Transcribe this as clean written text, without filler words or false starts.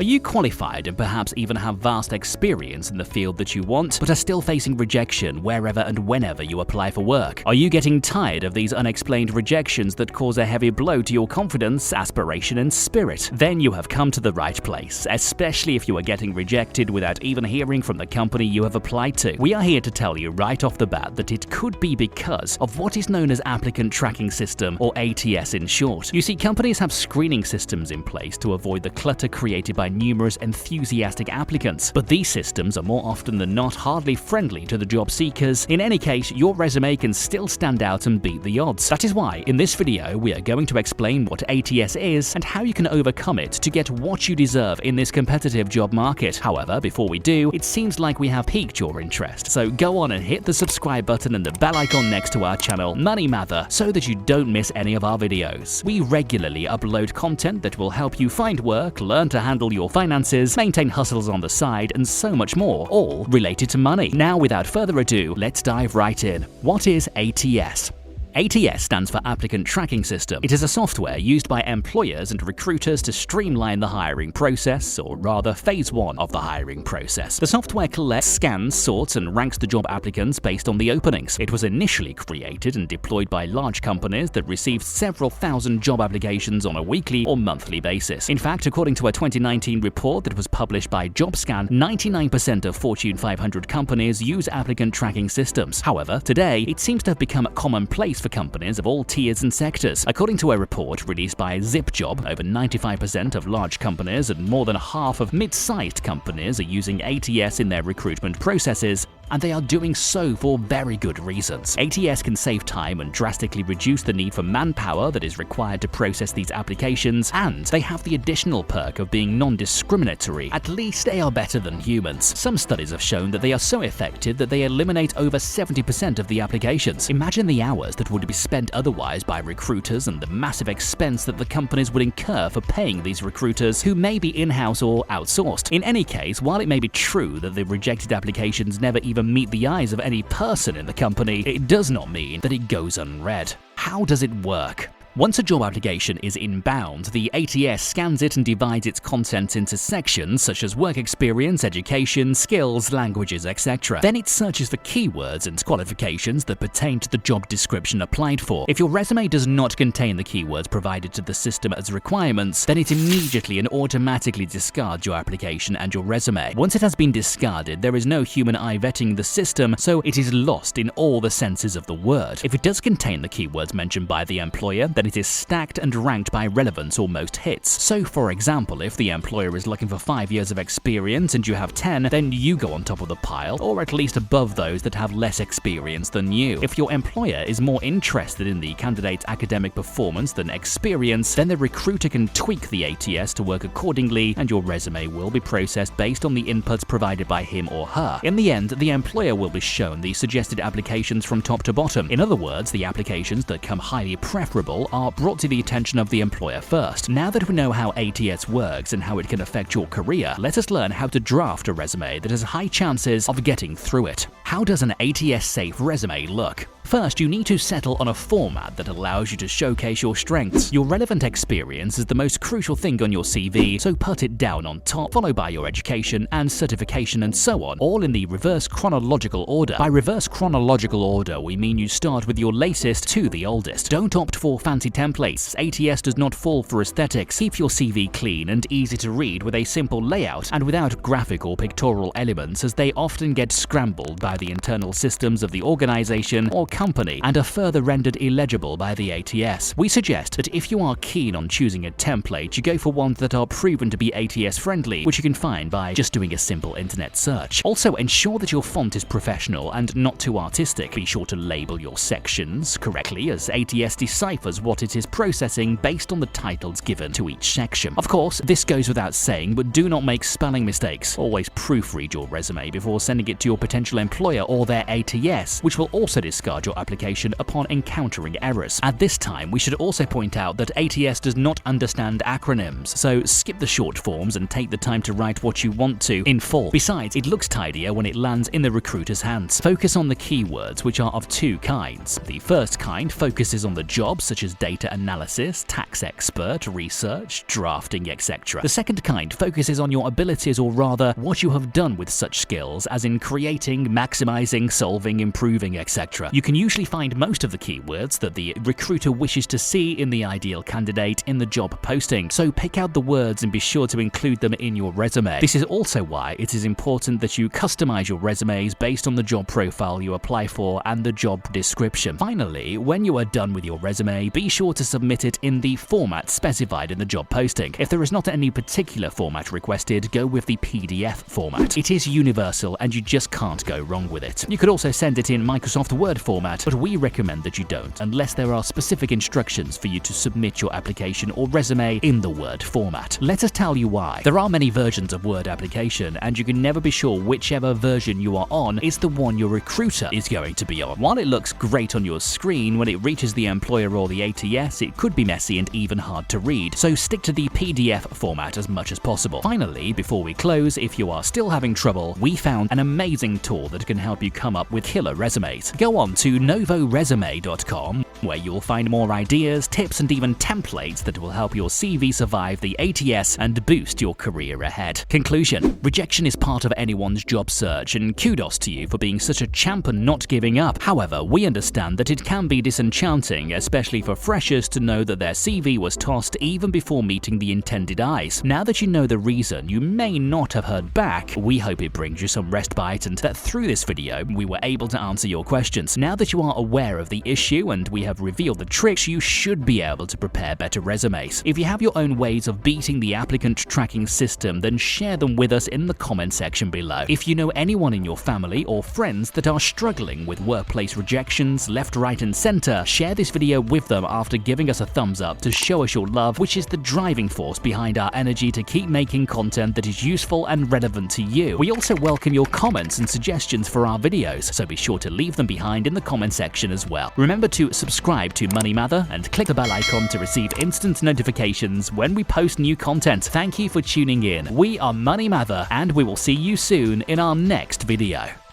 Are you qualified and perhaps even have vast experience in the field that you want, but are still facing rejection wherever and whenever you apply for work? Are you getting tired of these unexplained rejections that cause a heavy blow to your confidence, aspiration, and spirit? Then you have come to the right place, especially if you are getting rejected without even hearing from the company you have applied to. We are here to tell you right off the bat that it could be because of what is known as Applicant Tracking System, or ATS in short. You see, companies have screening systems in place to avoid the clutter created by numerous enthusiastic applicants, but these systems are more often than not hardly friendly to the job seekers. In any case, your resume can still stand out and beat the odds. That is why, in this video, we are going to explain what ATS is and how you can overcome it to get what you deserve in this competitive job market. However, before we do, it seems like we have piqued your interest, so go on and hit the subscribe button and the bell icon next to our channel, Money Mather, so that you don't miss any of our videos. We regularly upload content that will help you find work, learn to handle your finances, maintain hustles on the side, and so much more, all related to money. Now, without further ado, let's dive right in. What is ATS? ATS stands for Applicant Tracking System. It is a software used by employers and recruiters to streamline the hiring process, or rather phase 1 of the hiring process. The software collects, scans, sorts, and ranks the job applicants based on the openings. It was initially created and deployed by large companies that received several thousand job applications on a weekly or monthly basis. In fact, according to a 2019 report that was published by JobScan, 99% of Fortune 500 companies use applicant tracking systems. However, today, it seems to have become commonplace for companies of all tiers and sectors. According to a report released by ZipJob, over 95% of large companies and more than half of mid-sized companies are using ATS in their recruitment processes, and they are doing so for very good reasons. ATS can save time and drastically reduce the need for manpower that is required to process these applications, and they have the additional perk of being non-discriminatory. At least they are better than humans. Some studies have shown that they are so effective that they eliminate over 70% of the applications. Imagine the hours that would be spent otherwise by recruiters and the massive expense that the companies would incur for paying these recruiters, who may be in-house or outsourced. In any case, while it may be true that the rejected applications never even meet the eyes of any person in the company, it does not mean that it goes unread. How does it work? Once a job application is inbound, the ATS scans it and divides its content into sections such as work experience, education, skills, languages, etc. Then it searches for keywords and qualifications that pertain to the job description applied for. If your resume does not contain the keywords provided to the system as requirements, then it immediately and automatically discards your application and your resume. Once it has been discarded, there is no human eye vetting the system, so it is lost in all the senses of the word. If it does contain the keywords mentioned by the employer, then it is stacked and ranked by relevance or most hits. So, for example, if the employer is looking for 5 years of experience and you have 10, then you go on top of the pile, or at least above those that have less experience than you. If your employer is more interested in the candidate's academic performance than experience, then the recruiter can tweak the ATS to work accordingly, and your resume will be processed based on the inputs provided by him or her. In the end, the employer will be shown the suggested applications from top to bottom. In other words, the applications that come highly preferable are brought to the attention of the employer first. Now that we know how ATS works and how it can affect your career, let us learn how to draft a resume that has high chances of getting through it. How does an ATS-safe resume look? First, you need to settle on a format that allows you to showcase your strengths. Your relevant experience is the most crucial thing on your CV, so put it down on top, followed by your education and certification and so on, all in the reverse chronological order. By reverse chronological order, we mean you start with your latest to the oldest. Don't opt for fancy templates. ATS does not fall for aesthetics. Keep your CV clean and easy to read with a simple layout and without graphic or pictorial elements, as they often get scrambled by the internal systems of the organization or company and are further rendered illegible by the ATS. We suggest that if you are keen on choosing a template, you go for ones that are proven to be ATS friendly, which you can find by just doing a simple internet search. Also, ensure that your font is professional and not too artistic. Be sure to label your sections correctly, as ATS deciphers what it is processing based on the titles given to each section. Of course, this goes without saying, but do not make spelling mistakes. Always proofread your resume before sending it to your potential employer or their ATS, which will also discard restart your application upon encountering errors. At this time, we should also point out that ATS does not understand acronyms, so skip the short forms and take the time to write what you want to in full. Besides, it looks tidier when it lands in the recruiter's hands. Focus on the keywords, which are of two kinds. The first kind focuses on the jobs such as data analysis, tax expert, research, drafting, etc. The second kind focuses on your abilities, or rather, what you have done with such skills, as in creating, maximizing, solving, improving, etc. You can usually find most of the keywords that the recruiter wishes to see in the ideal candidate in the job posting, so pick out the words and be sure to include them in your resume. This is also why it is important that you customize your resumes based on the job profile you apply for and the job description. Finally, when you are done with your resume, be sure to submit it in the format specified in the job posting. If there is not any particular format requested, go with the PDF format. It is universal and you just can't go wrong with it. You could also send it in Microsoft Word format, but we recommend that you don't, unless there are specific instructions for you to submit your application or resume in the Word format. Let us tell you why. There are many versions of Word application, and you can never be sure whichever version you are on is the one your recruiter is going to be on. While it looks great on your screen, when it reaches the employer or the ATS, it could be messy and even hard to read, so stick to the PDF format as much as possible. Finally, before we close, if you are still having trouble, we found an amazing tool that can help you come up with killer resumes. Go on to novoresume.com, where you'll find more ideas, tips, and even templates that will help your CV survive the ATS and boost your career ahead. Conclusion: rejection is part of anyone's job search, and kudos to you for being such a champ and not giving up. However, we understand that it can be disenchanting, especially for freshers, to know that their CV was tossed even before meeting the intended eyes. Now that you know the reason you may not have heard back, we hope it brings you some respite and that through this video we were able to answer your questions. Now that you are aware of the issue and we have revealed the tricks, you should be able to prepare better resumes. If you have your own ways of beating the applicant tracking system, then share them with us in the comment section below. If you know anyone in your family or friends that are struggling with workplace rejections left, right, and center, share this video with them after giving us a thumbs up to show us your love, which is the driving force behind our energy to keep making content that is useful and relevant to you. We also welcome your comments and suggestions for our videos, so be sure to leave them behind in the comment section as well. Remember to subscribe to Money Mather and click the bell icon to receive instant notifications when we post new content. Thank you for tuning in. We are Money Mather, and we will see you soon in our next video.